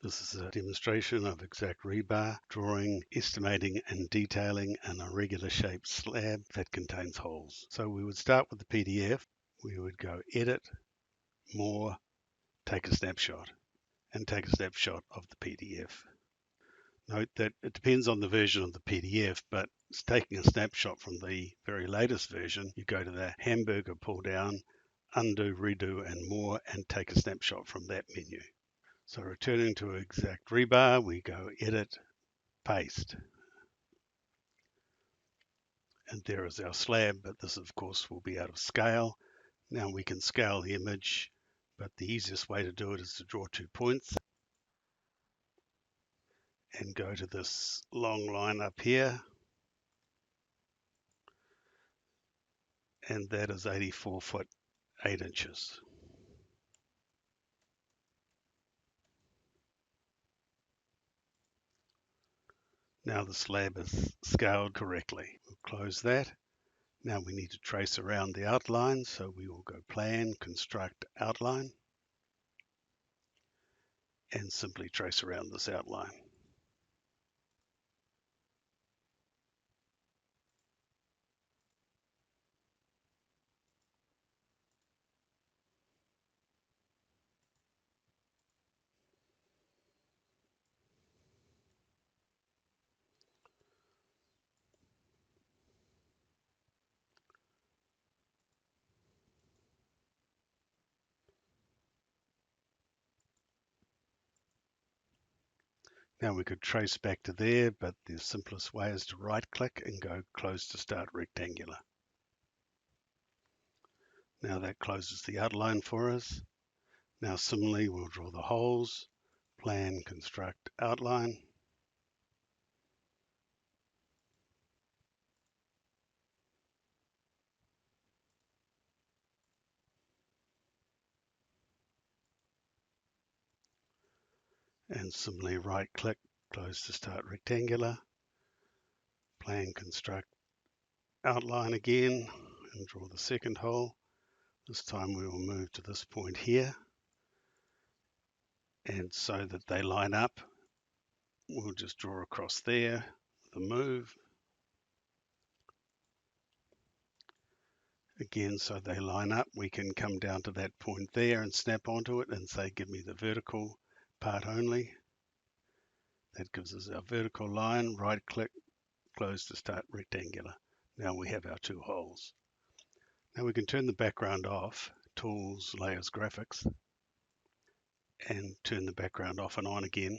This is a demonstration of Exact Rebar, drawing, estimating and detailing an irregular shaped slab that contains holes. So we would start with the PDF, we would go Edit, More, Take a Snapshot, and take a snapshot of the PDF. Note that it depends on the version of the PDF, but it's taking a snapshot from the very latest version. You go to the hamburger pull down, Undo, Redo and More, and take a snapshot from that menu. So returning to Exact Rebar, we go Edit, Paste. And there is our slab, but this of course will be out of scale. Now we can scale the image, but the easiest way to do it is to draw 2 points and go to this long line up here. And that is 84 foot 8 inches. Now the slab is scaled correctly. We'll close that. Now we need to trace around the outline, so we will go Plan, Construct, Outline, and simply trace around this outline. Now we could trace back to there, but the simplest way is to right click and go Close to Start Rectangular. Now that closes the outline for us. Now similarly, we'll draw the holes, Plan, Construct, Outline. And similarly, right click, Close to Start Rectangular, Plan, Construct, Outline again, and draw the second hole. This time we will move to this point here. And so that they line up, we'll just draw across there with a move. Again, so they line up, we can come down to that point there and snap onto it and say, give me the vertical part only. That gives us our vertical line. Right click, Close to Start Rectangular. Now we have our 2 holes. Now we can turn the background off, Tools, Layers, Graphics, and turn the background off and on again.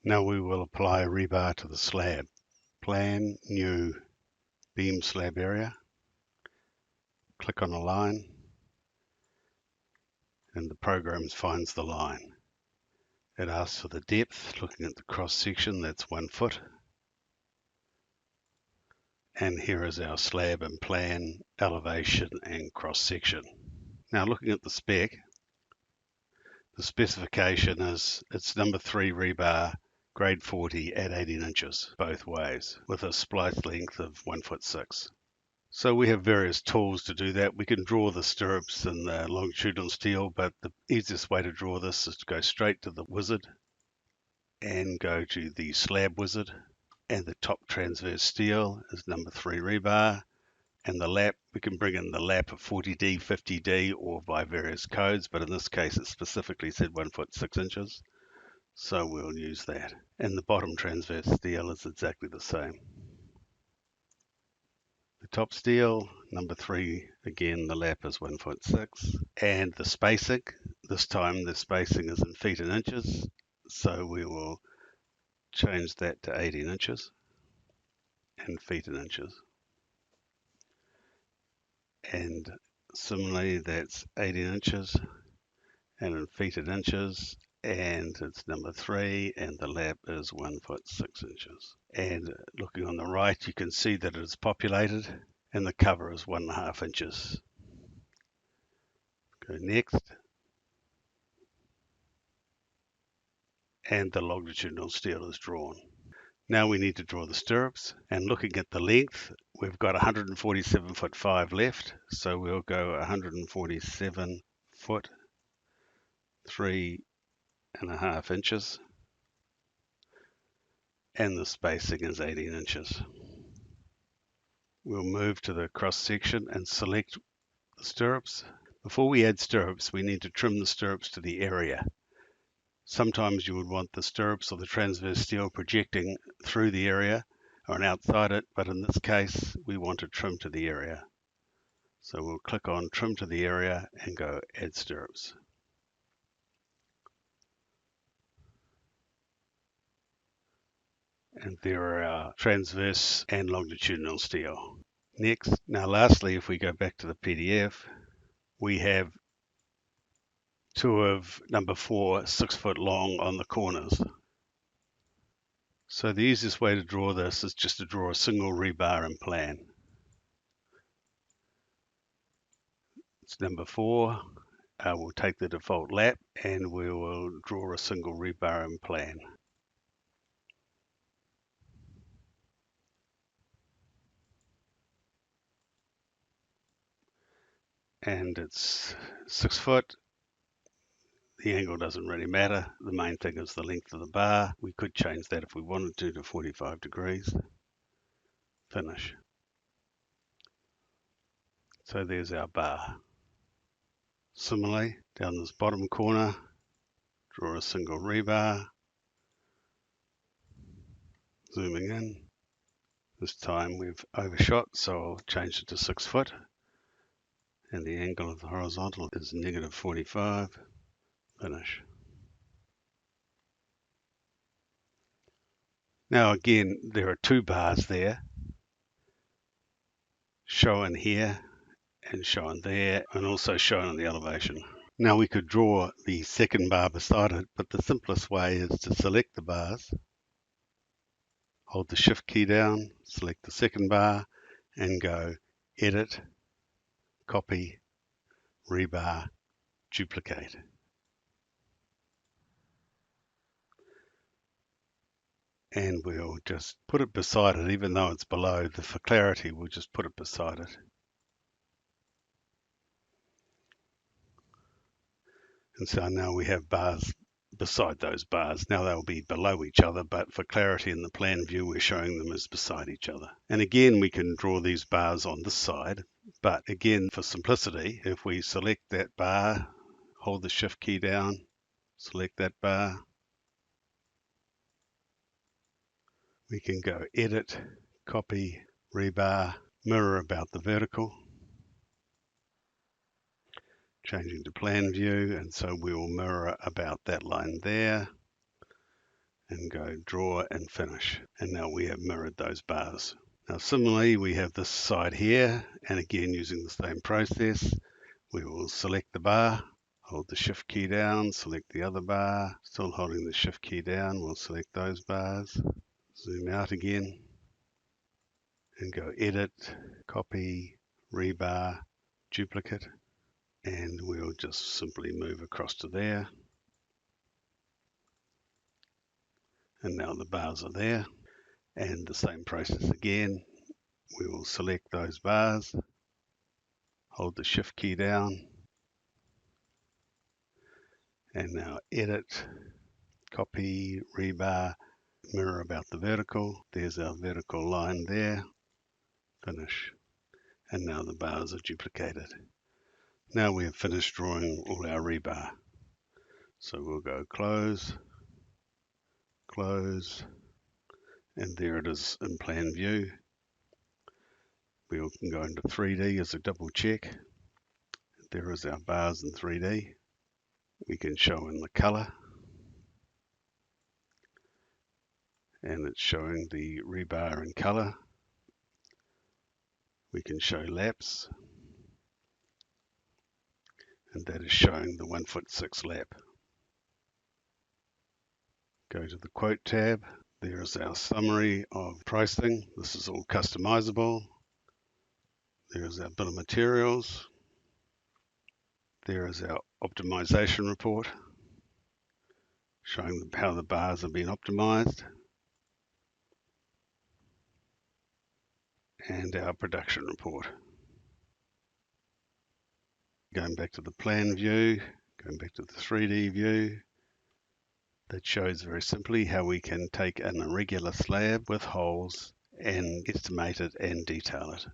Now we will apply a rebar to the slab. Plan, New, Beam Slab Area. Click on a line, and the program finds the line. It asks for the depth, looking at the cross section, that's 1 foot. And here is our slab and plan, elevation and cross section. Now looking at the spec, the specification is it's number 3 rebar, grade 40 at 18 inches both ways, with a splice length of 1'6". So we have various tools to do that. We can draw the stirrups and the longitudinal steel, but the easiest way to draw this is to go straight to the wizard and go to the slab wizard, and the top transverse steel is number 3 rebar, and the lap, we can bring in the lap of 40D, 50D, or by various codes, but in this case it specifically said 1'6 inches, so we'll use that. And the bottom transverse steel is exactly the same. The top steel, number 3, again the lap is 1'6", and the spacing, this time the spacing is in feet and inches, so we will change that to 18 inches and feet and inches. And similarly, that's 18 inches and in feet and inches, and it's number 3, and the lap is 1'6". And looking on the right, you can see that it is populated, and the cover is 1.5 inches. Go next. And the longitudinal steel is drawn. Now we need to draw the stirrups, and looking at the length, we've got 147'5" left, so we'll go 147 foot 3.5 inches, and the spacing is 18 inches. We'll move to the cross section and select the stirrups. Before we add stirrups, we need to trim the stirrups to the area. Sometimes you would want the stirrups or the transverse steel projecting through the area or outside it, but in this case, we want to trim to the area. So we'll click on Trim to the Area and go Add Stirrups. And there are our transverse and longitudinal steel. Next, now lastly, if we go back to the PDF, we have two of number 4 6-foot long on the corners. So the easiest way to draw this is just to draw a single rebar in plan. It's number 4. We'll take the default lap and we will draw a single rebar in plan. And it's 6 foot. The angle doesn't really matter. The main thing is the length of the bar. We could change that if we wanted to 45 degrees. Finish. So there's our bar. Similarly, down this bottom corner, draw a single rebar. Zooming in. This time we've overshot, so I'll change it to 6 foot. And the angle of the horizontal is -45. Finish. Now again, there are 2 bars there, shown here and shown there, and also shown on the elevation. Now we could draw the second bar beside it, but the simplest way is to select the bars, hold the Shift key down, select the second bar, and go Edit, Copy, Rebar, Duplicate. And we'll just put it beside it, even though it's below. For clarity, we'll just put it beside it. And so now we have bars beside those bars. Now they'll be below each other, but for clarity in the plan view, we're showing them as beside each other. And again, we can draw these bars on this side, but again, for simplicity, if we select that bar, hold the Shift key down, select that bar, we can go Edit, Copy, Rebar, Mirror about the vertical, changing to plan view, and so we will mirror about that line there, and go Draw and Finish. And now we have mirrored those bars. Now similarly, we have this side here, and again using the same process, we will select the bar, hold the Shift key down, select the other bar, still holding the Shift key down, we'll select those bars, zoom out again, and go Edit, Copy, Rebar, Duplicate, and we'll just simply move across to there. And now the bars are there, and the same process again. We will select those bars, hold the Shift key down, and now Edit, Copy, Rebar, Mirror about the vertical. There's our vertical line there. Finish. And now the bars are duplicated. Now we have finished drawing all our rebar. So we'll go Close, Close, and there it is in plan view. We can go into 3D as a double check. There is our bars in 3D. We can show in the color, and it's showing the rebar in color. We can show laps, and that is showing the 1'6" lap. Go to the quote tab. There is our summary of pricing. This is all customizable. There is our bill of materials. There is our optimization report, showing how the bars have been optimized, and our production report. Going back to the plan view, Going back to the 3D view, that shows very simply how we can take an irregular slab with holes and estimate it and detail it.